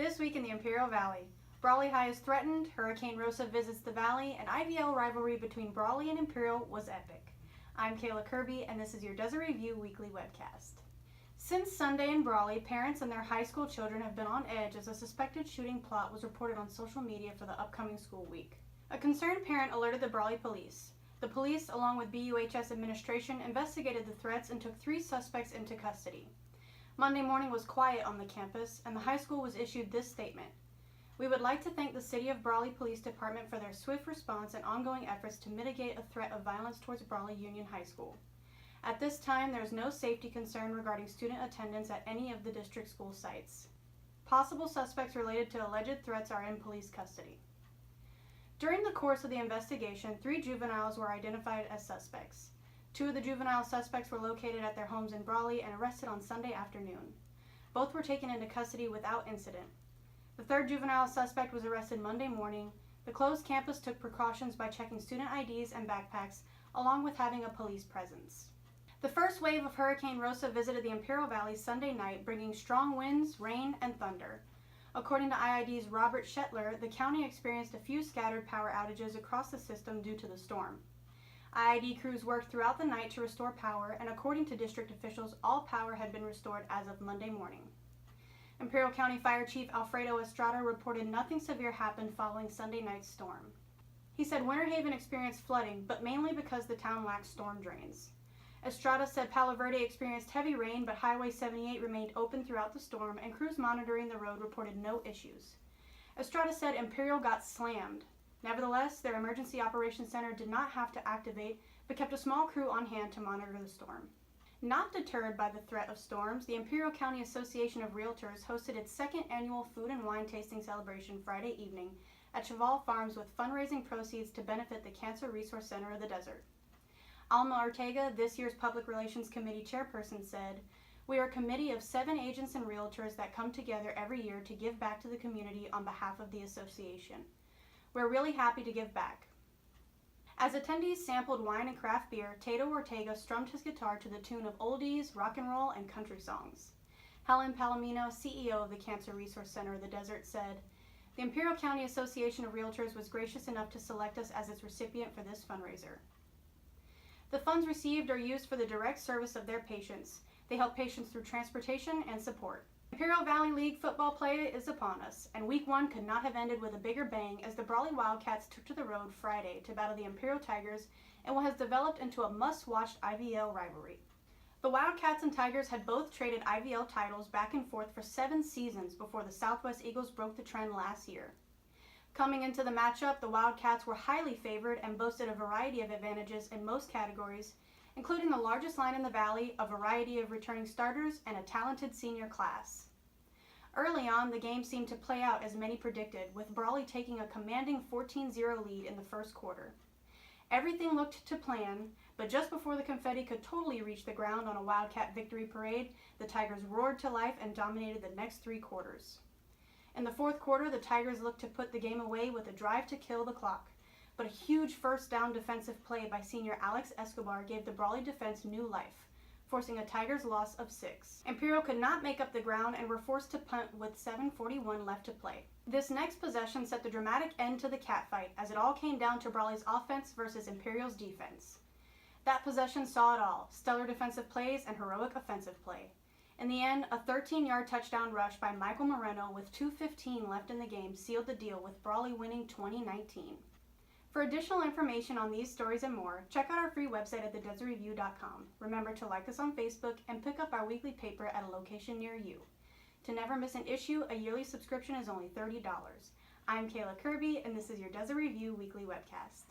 This week in the Imperial Valley, Brawley High is threatened, Hurricane Rosa visits the valley, and IVL rivalry between Brawley and Imperial was epic. I'm Kayla Kirby, and this is your Desert Review weekly webcast. Since Sunday in Brawley, parents and their high school children have been on edge as a suspected shooting plot was reported on social media for the upcoming school week. A concerned parent alerted the Brawley police. The police, along with BUHS administration, investigated the threats and took 3 suspects into custody. Monday morning was quiet on the campus, and the high school was issued this statement. We would like to thank the City of Brawley Police Department for their swift response and ongoing efforts to mitigate a threat of violence towards Brawley Union High School. At this time, there is no safety concern regarding student attendance at any of the district school sites. Possible suspects related to alleged threats are in police custody. During the course of the investigation, 3 juveniles were identified as suspects. 2 of the juvenile suspects were located at their homes in Brawley and arrested on Sunday afternoon. Both were taken into custody without incident. The 3rd juvenile suspect was arrested Monday morning. The closed campus took precautions by checking student IDs and backpacks, along with having a police presence. The first wave of Hurricane Rosa visited the Imperial Valley Sunday night, bringing strong winds, rain, and thunder. According to IID's Robert Shetler, the county experienced a few scattered power outages across the system due to the storm. IID crews worked throughout the night to restore power, and according to district officials, all power had been restored as of Monday morning. Imperial County Fire Chief Alfredo Estrada reported nothing severe happened following Sunday night's storm. He said Winter Haven experienced flooding, but mainly because the town lacked storm drains. Estrada said Palo Verde experienced heavy rain, but Highway 78 remained open throughout the storm, and crews monitoring the road reported no issues. Estrada said Imperial got slammed. Nevertheless, their Emergency Operations Center did not have to activate, but kept a small crew on hand to monitor the storm. Not deterred by the threat of storms, the Imperial County Association of Realtors hosted its 2nd annual food and wine tasting celebration Friday evening at Cheval Farms with fundraising proceeds to benefit the Cancer Resource Center of the Desert. Alma Ortega, this year's Public Relations Committee chairperson, said, "We are a committee of 7 agents and realtors that come together every year to give back to the community on behalf of the association. We're really happy to give back." As attendees sampled wine and craft beer, Tato Ortega strummed his guitar to the tune of oldies, rock and roll, and country songs. Helen Palomino, CEO of the Cancer Resource Center of the Desert, said, "The Imperial County Association of Realtors was gracious enough to select us as its recipient for this fundraiser. The funds received are used for the direct service of their patients. They help patients through transportation and support." Imperial Valley League football play is upon us, and Week 1 could not have ended with a bigger bang as the Brawley Wildcats took to the road Friday to battle the Imperial Tigers in what has developed into a must-watch IVL rivalry. The Wildcats and Tigers had both traded IVL titles back and forth for 7 seasons before the Southwest Eagles broke the trend last year. Coming into the matchup, the Wildcats were highly favored and boasted a variety of advantages in most categories, including the largest line in the valley, a variety of returning starters, and a talented senior class. Early on, the game seemed to play out as many predicted, with Brawley taking a commanding 14-0 lead in the first quarter. Everything looked to plan, but just before the confetti could totally reach the ground on a Wildcat victory parade, the Tigers roared to life and dominated the next 3 quarters. In the 4th quarter, the Tigers looked to put the game away with a drive to kill the clock, but a huge first down defensive play by senior Alex Escobar gave the Brawley defense new life, forcing a Tigers loss of 6. Imperial could not make up the ground and were forced to punt with 7:41 left to play. This next possession set the dramatic end to the catfight as it all came down to Brawley's offense versus Imperial's defense. That possession saw it all, stellar defensive plays and heroic offensive play. In the end, a 13-yard touchdown rush by Michael Moreno with 2:15 left in the game sealed the deal, with Brawley winning 2019. For additional information on these stories and more, check out our free website at thedesertreview.com. Remember to like us on Facebook and pick up our weekly paper at a location near you. To never miss an issue, a yearly subscription is only $30. I'm Kayla Kirby, and this is your Desert Review weekly webcast.